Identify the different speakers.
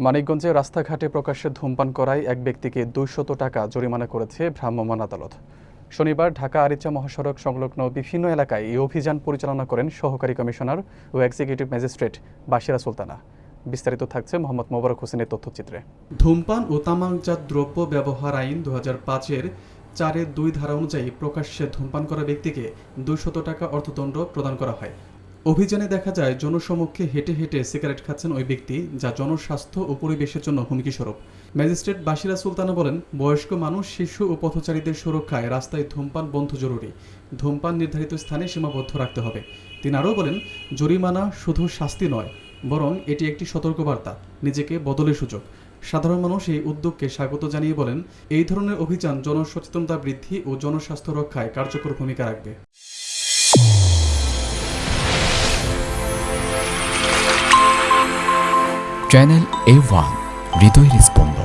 Speaker 1: মানিকগঞ্জে রাস্তাঘাটে প্রকাশ্যে ধূমপান করায় এক ব্যক্তিকে ২০০ টাকা জরিমানা করেছে ভ্রাম্যমাণ আদালত। শনিবার ঢাকা আরিচা মহাসড়ক সংলগ্ন বিভিন্ন এলাকায় এই অভিযান পরিচালনা করেন সহকারী কমিশনার ও এক্সিকিউটিভ ম্যাজিস্ট্রেট বাশিরা সুলতানা। বিস্তারিত থাকছে মোহাম্মদ মোবারক হোসেনের তথ্যচিত্রে।
Speaker 2: ধূমপান ও তামাকজাত দ্রব্য ব্যবহার আইন ২০০৫-এর ৪-২ ধারা অনুযায়ী প্রকাশ্যে ধূমপান করা ব্যক্তিকে ২০০ টাকা অর্থদণ্ড প্রদান করা হয়। অভিযানে দেখা যায় জনসমক্ষে হেঁটে হেঁটে সিগারেট খাচ্ছেন ওই ব্যক্তি, যা জনস্বাস্থ্য ও পরিবেশের জন্য হুমকিস্বরূপ। ম্যাজিস্ট্রেট বাশিরা সুলতানা বলেন, বয়স্ক মানুষ, শিশু ও পথচারীদের সুরক্ষায় রাস্তায় ধূমপান বন্ধ জরুরি। ধূমপান নির্ধারিত স্থানে সীমাবদ্ধ রাখতে হবে। তিনি আরও বলেন, জরিমানা শুধু শাস্তি নয়, বরং এটি একটি সতর্কবার্তা, নিজেকে বদলের সুযোগ। সাধারণ মানুষ এই উদ্যোগকে স্বাগত জানিয়ে বলেন, এই ধরনের অভিযান জনসচেতনতা বৃদ্ধি ও জনস্বাস্থ্য রক্ষায় কার্যকর ভূমিকা রাখবে।
Speaker 3: চ্যানেল A1 হৃদয় রেসপন্স।